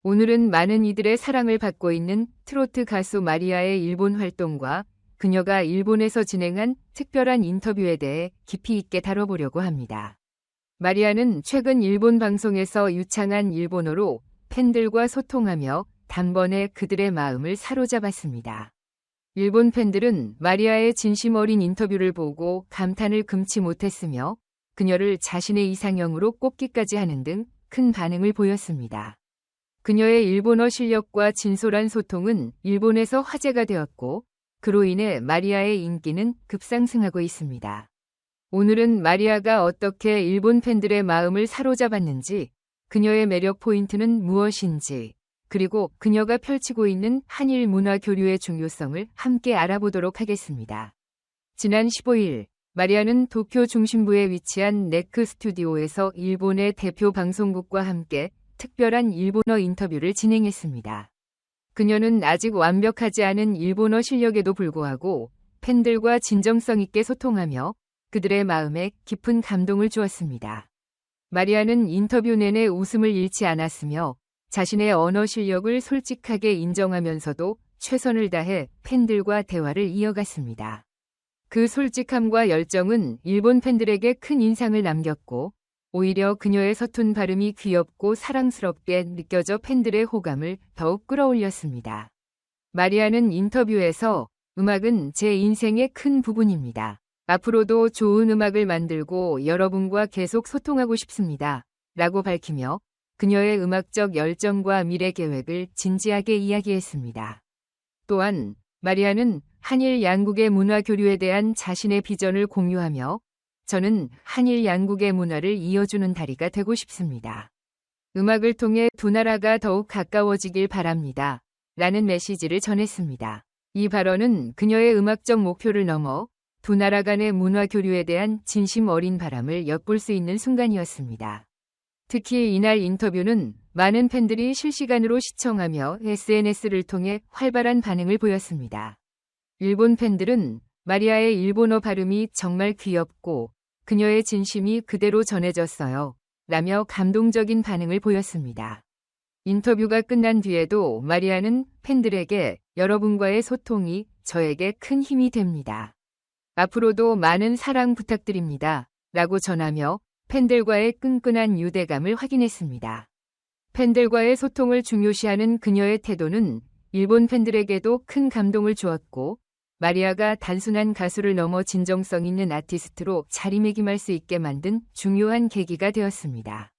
오늘은 많은 이들의 사랑을 받고 있는 트로트 가수 마리아의 일본 활동과 그녀가 일본에서 진행한 특별한 인터뷰에 대해 깊이 있게 다뤄보려고 합니다. 마리아는 최근 일본 방송에서 유창한 일본어로 팬들과 소통하며 단번에 그들의 마음을 사로잡았습니다. 일본 팬들은 마리아의 진심 어린 인터뷰를 보고 감탄을 금치 못했으며 그녀를 자신의 이상형으로 꼽기까지 하는 등 큰 반응을 보였습니다. 그녀의 일본어 실력과 진솔한 소통은 일본에서 화제가 되었고 그로 인해 마리아의 인기는 급상승하고 있습니다. 오늘은 마리아가 어떻게 일본 팬들의 마음을 사로잡았는지, 그녀의 매력 포인트는 무엇인지, 그리고 그녀가 펼치고 있는 한일 문화 교류의 중요성을 함께 알아보도록 하겠습니다. 지난 15일, 마리아는 도쿄 중심부에 위치한 네크 스튜디오에서 일본의 대표 방송국과 함께 특별한 일본어 인터뷰를 진행했습니다. 그녀는 아직 완벽하지 않은 일본어 실력에도 불구하고 팬들과 진정성 있게 소통하며 그들의 마음에 깊은 감동을 주었습니다. 마리아는 인터뷰 내내 웃음을 잃지 않았으며 자신의 언어 실력을 솔직하게 인정하면서도 최선을 다해 팬들과 대화를 이어갔습니다. 그 솔직함과 열정은 일본 팬들에게 큰 인상을 남겼고 오히려 그녀의 서툰 발음이 귀엽고 사랑스럽게 느껴져 팬들의 호감을 더욱 끌어올렸습니다. 마리아는 인터뷰에서 음악은 제 인생의 큰 부분입니다. 앞으로도 좋은 음악을 만들고 여러분과 계속 소통하고 싶습니다. 라고 밝히며 그녀의 음악적 열정과 미래 계획을 진지하게 이야기했습니다. 또한 마리아는 한일 양국의 문화 교류에 대한 자신의 비전을 공유하며 저는 한일 양국의 문화를 이어주는 다리가 되고 싶습니다. 음악을 통해 두 나라가 더욱 가까워지길 바랍니다. 라는 메시지를 전했습니다. 이 발언은 그녀의 음악적 목표를 넘어 두 나라 간의 문화 교류에 대한 진심 어린 바람을 엿볼 수 있는 순간이었습니다. 특히 이날 인터뷰는 많은 팬들이 실시간으로 시청하며 SNS를 통해 활발한 반응을 보였습니다. 일본 팬들은 마리아의 일본어 발음이 정말 귀엽고 그녀의 진심이 그대로 전해졌어요. 라며 감동적인 반응을 보였습니다. 인터뷰가 끝난 뒤에도 마리아는 팬들에게 여러분과의 소통이 저에게 큰 힘이 됩니다. 앞으로도 많은 사랑 부탁드립니다. 라고 전하며 팬들과의 끈끈한 유대감을 확인했습니다. 팬들과의 소통을 중요시하는 그녀의 태도는 일본 팬들에게도 큰 감동을 주었고 마리아가 단순한 가수를 넘어 진정성 있는 아티스트로 자리매김할 수 있게 만든 중요한 계기가 되었습니다.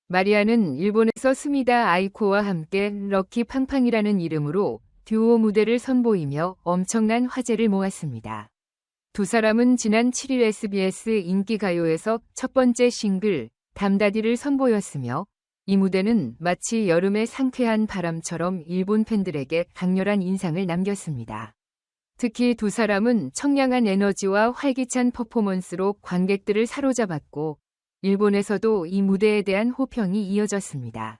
마리아는 일본에서 스미다 아이코와 함께 럭키 팡팡이라는 이름으로 듀오 무대를 선보이며 엄청난 화제를 모았습니다. 두 사람은 지난 7일 SBS 인기가요에서 첫 번째 싱글 담다디를 선보였으며 이 무대는 마치 여름의 상쾌한 바람처럼 일본 팬들에게 강렬한 인상을 남겼습니다. 특히 두 사람은 청량한 에너지와 활기찬 퍼포먼스로 관객들을 사로잡았고 일본에서도 이 무대에 대한 호평이 이어졌습니다.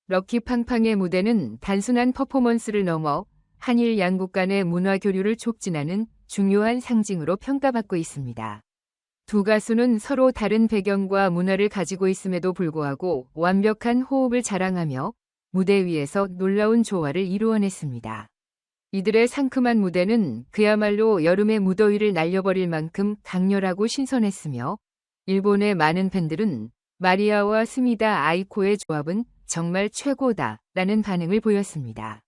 럭키 팡팡의 무대는 단순한 퍼포먼스를 넘어 한일 양국 간의 문화 교류를 촉진하는 중요한 상징으로 평가받고 있습니다. 두 가수는 서로 다른 배경과 문화를 가지고 있음에도 불구하고 완벽한 호흡을 자랑하며 무대 위에서 놀라운 조화를 이루어냈습니다. 이들의 상큼한 무대는 그야말로 여름의 무더위를 날려버릴 만큼 강렬하고 신선했으며 일본의 많은 팬들은 마리아와 스미다 아이코의 조합은 정말 최고다 라는 반응을 보였습니다.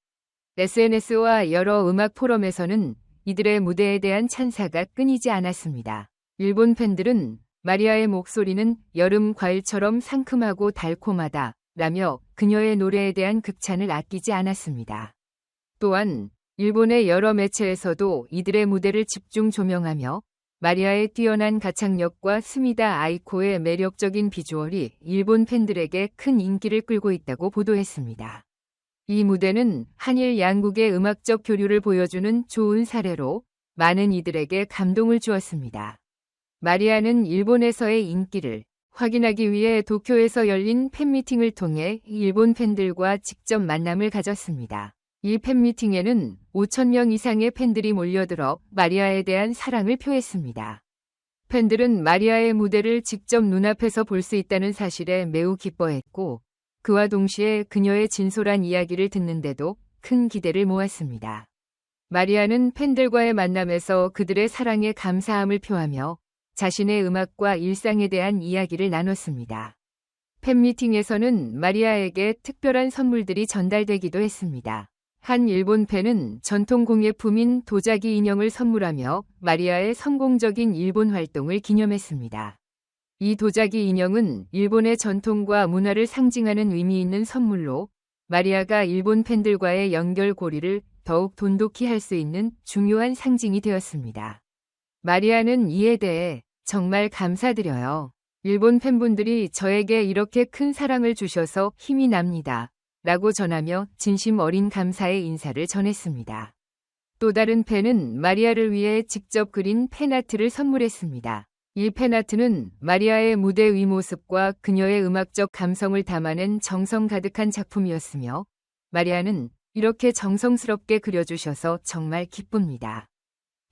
SNS와 여러 음악 포럼에서는 이들의 무대에 대한 찬사가 끊이지 않았습니다. 일본 팬들은 마리아의 목소리는 여름 과일처럼 상큼하고 달콤하다 라며 그녀의 노래에 대한 극찬을 아끼지 않았습니다. 또한 일본의 여러 매체에서도 이들의 무대를 집중 조명하며 마리아의 뛰어난 가창력과 스미다 아이코의 매력적인 비주얼이 일본 팬들에게 큰 인기를 끌고 있다고 보도했습니다. 이 무대는 한일 양국의 음악적 교류를 보여주는 좋은 사례로 많은 이들에게 감동을 주었습니다. 마리아는 일본에서의 인기를 확인하기 위해 도쿄에서 열린 팬미팅을 통해 일본 팬들과 직접 만남을 가졌습니다. 이 팬미팅에는 5,000명 이상의 팬들이 몰려들어 마리아에 대한 사랑을 표했습니다. 팬들은 마리아의 무대를 직접 눈앞에서 볼 수 있다는 사실에 매우 기뻐했고 그와 동시에 그녀의 진솔한 이야기를 듣는데도 큰 기대를 모았습니다. 마리아는 팬들과의 만남에서 그들의 사랑에 감사함을 표하며 자신의 음악과 일상에 대한 이야기를 나눴습니다. 팬미팅에서는 마리아에게 특별한 선물들이 전달되기도 했습니다. 한 일본 팬은 전통 공예품인 도자기 인형을 선물하며 마리아의 성공적인 일본 활동을 기념했습니다. 이 도자기 인형은 일본의 전통과 문화를 상징하는 의미 있는 선물로 마리아가 일본 팬들과의 연결고리를 더욱 돈독히 할 수 있는 중요한 상징이 되었습니다. 마리아는 이에 대해 정말 감사드려요. 일본 팬분들이 저에게 이렇게 큰 사랑을 주셔서 힘이 납니다. 라고 전하며 진심 어린 감사의 인사를 전했습니다. 또 다른 팬은 마리아를 위해 직접 그린 팬아트를 선물했습니다. 이 팬아트는 마리아의 무대 위 모습과 그녀의 음악적 감성을 담아낸 정성 가득한 작품이었으며 마리아는 이렇게 정성스럽게 그려주셔서 정말 기쁩니다.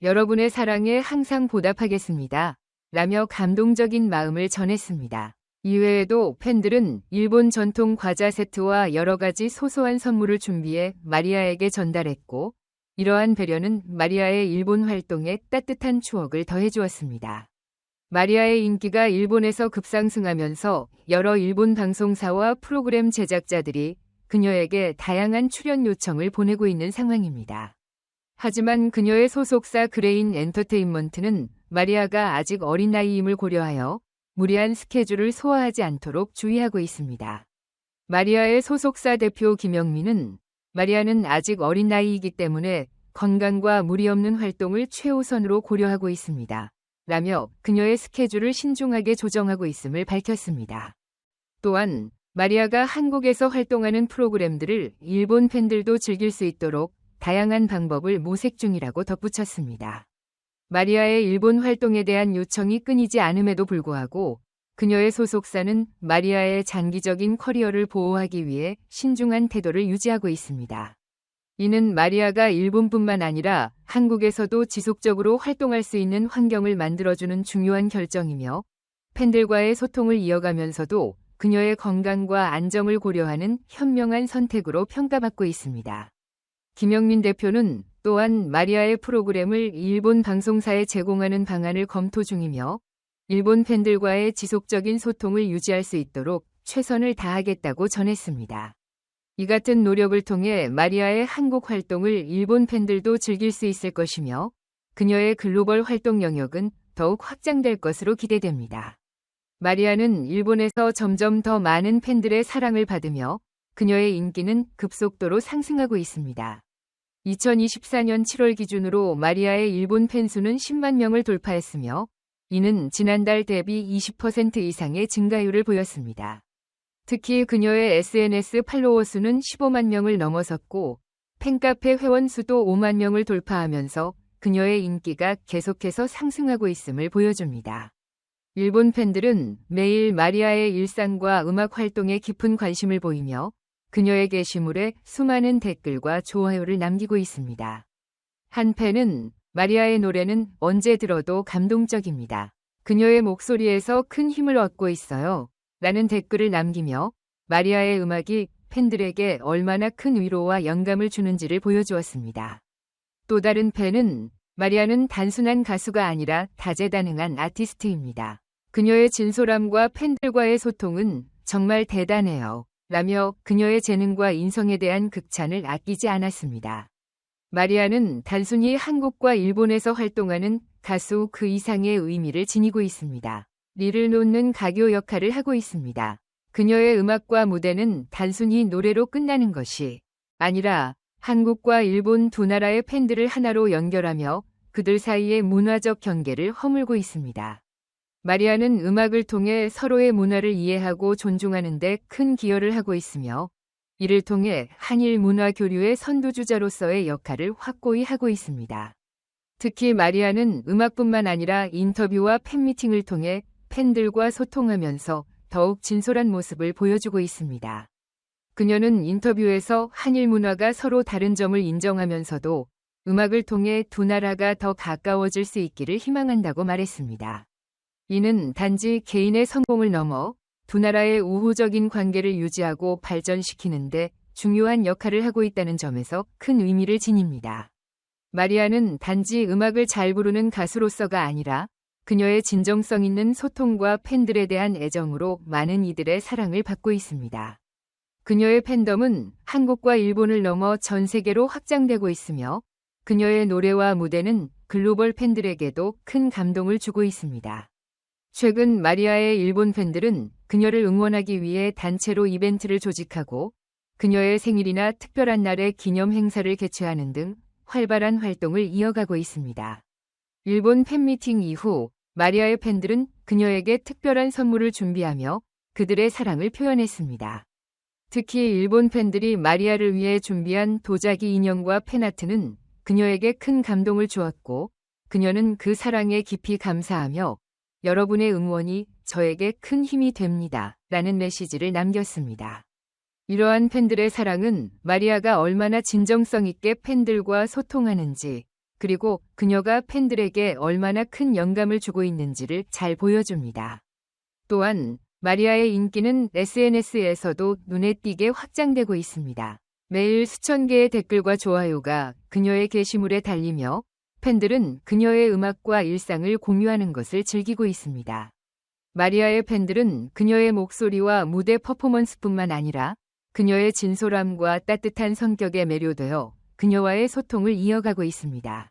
여러분의 사랑에 항상 보답하겠습니다. 라며 감동적인 마음을 전했습니다. 이외에도 팬들은 일본 전통 과자 세트와 여러 가지 소소한 선물을 준비해 마리아에게 전달했고 이러한 배려는 마리아의 일본 활동에 따뜻한 추억을 더해주었습니다. 마리아의 인기가 일본에서 급상승하면서 여러 일본 방송사와 프로그램 제작자들이 그녀에게 다양한 출연 요청을 보내고 있는 상황입니다. 하지만 그녀의 소속사 그레인 엔터테인먼트는 마리아가 아직 어린 나이임을 고려하여 무리한 스케줄을 소화하지 않도록 주의하고 있습니다. 마리아의 소속사 대표 김영민은 마리아는 아직 어린 나이이기 때문에 건강과 무리 없는 활동을 최우선으로 고려하고 있습니다. 라며 그녀의 스케줄을 신중하게 조정하고 있음을 밝혔습니다. 또한 마리아가 한국에서 활동하는 프로그램들을 일본 팬들도 즐길 수 있도록 다양한 방법을 모색 중이라고 덧붙였습니다. 마리아의 일본 활동에 대한 요청이 끊이지 않음에도 불구하고 그녀의 소속사는 마리아의 장기적인 커리어를 보호하기 위해 신중한 태도를 유지하고 있습니다. 이는 마리아가 일본뿐만 아니라 한국에서도 지속적으로 활동할 수 있는 환경을 만들어주는 중요한 결정이며 팬들과의 소통을 이어가면서도 그녀의 건강과 안정을 고려하는 현명한 선택으로 평가받고 있습니다. 김영민 대표는 또한 마리아의 프로그램을 일본 방송사에 제공하는 방안을 검토 중이며 일본 팬들과의 지속적인 소통을 유지할 수 있도록 최선을 다하겠다고 전했습니다. 이 같은 노력을 통해 마리아의 한국 활동을 일본 팬들도 즐길 수 있을 것이며 그녀의 글로벌 활동 영역은 더욱 확장될 것으로 기대됩니다. 마리아는 일본에서 점점 더 많은 팬들의 사랑을 받으며 그녀의 인기는 급속도로 상승하고 있습니다. 2024년 7월 기준으로 마리아의 일본 팬수는 10만 명을 돌파했으며 이는 지난달 대비 20% 이상의 증가율을 보였습니다. 특히 그녀의 SNS 팔로워 수는 15만 명을 넘어섰고 팬카페 회원 수도 5만 명을 돌파하면서 그녀의 인기가 계속해서 상승하고 있음을 보여줍니다. 일본 팬들은 매일 마리아의 일상과 음악 활동에 깊은 관심을 보이며 그녀의 게시물에 수많은 댓글과 좋아요를 남기고 있습니다. 한 팬은 마리아의 노래는 언제 들어도 감동적입니다. 그녀의 목소리에서 큰 힘을 얻고 있어요. 라는 댓글을 남기며 마리아의 음악이 팬들에게 얼마나 큰 위로와 영감을 주는지를 보여주었습니다. 또 다른 팬은 마리아는 단순한 가수가 아니라 다재다능한 아티스트입니다. 그녀의 진솔함과 팬들과의 소통은 정말 대단해요. 라며 그녀의 재능과 인성에 대한 극찬을 아끼지 않았습니다. 마리아는 단순히 한국과 일본에서 활동하는 가수 그 이상의 의미를 지니고 있습니다. 리를 놓는 가교 역할을 하고 있습니다. 그녀의 음악과 무대는 단순히 노래로 끝나는 것이 아니라 한국과 일본 두 나라의 팬들을 하나로 연결하며 그들 사이의 문화적 경계를 허물고 있습니다. 마리아는 음악을 통해 서로의 문화를 이해하고 존중하는 데 큰 기여를 하고 있으며 이를 통해 한일 문화 교류의 선두주자로서의 역할을 확고히 하고 있습니다. 특히 마리아는 음악뿐만 아니라 인터뷰와 팬미팅을 통해 팬들과 소통하면서 더욱 진솔한 모습을 보여주고 있습니다. 그녀는 인터뷰에서 한일 문화가 서로 다른 점을 인정하면서도 음악을 통해 두 나라가 더 가까워질 수 있기를 희망한다고 말했습니다. 이는 단지 개인의 성공을 넘어 두 나라의 우호적인 관계를 유지하고 발전시키는 데 중요한 역할을 하고 있다는 점에서 큰 의미를 지닙니다. 마리아는 단지 음악을 잘 부르는 가수로서가 아니라 그녀의 진정성 있는 소통과 팬들에 대한 애정으로 많은 이들의 사랑을 받고 있습니다. 그녀의 팬덤은 한국과 일본을 넘어 전 세계로 확장되고 있으며 그녀의 노래와 무대는 글로벌 팬들에게도 큰 감동을 주고 있습니다. 최근 마리아의 일본 팬들은 그녀를 응원하기 위해 단체로 이벤트를 조직하고 그녀의 생일이나 특별한 날에 기념 행사를 개최하는 등 활발한 활동을 이어가고 있습니다. 일본 팬미팅 이후 마리아의 팬들은 그녀에게 특별한 선물을 준비하며 그들의 사랑을 표현했습니다. 특히 일본 팬들이 마리아를 위해 준비한 도자기 인형과 팬아트는 그녀에게 큰 감동을 주었고 그녀는 그 사랑에 깊이 감사하며 여러분의 응원이 저에게 큰 힘이 됩니다. 라는 메시지를 남겼습니다. 이러한 팬들의 사랑은 마리아가 얼마나 진정성 있게 팬들과 소통하는지 그리고 그녀가 팬들에게 얼마나 큰 영감을 주고 있는지를 잘 보여줍니다. 또한 마리아의 인기는 SNS에서도 눈에 띄게 확장되고 있습니다. 매일 수천 개의 댓글과 좋아요가 그녀의 게시물에 달리며 팬들은 그녀의 음악과 일상을 공유하는 것을 즐기고 있습니다. 마리아의 팬들은 그녀의 목소리와 무대 퍼포먼스뿐만 아니라 그녀의 진솔함과 따뜻한 성격에 매료되어 그녀와의 소통을 이어가고 있습니다.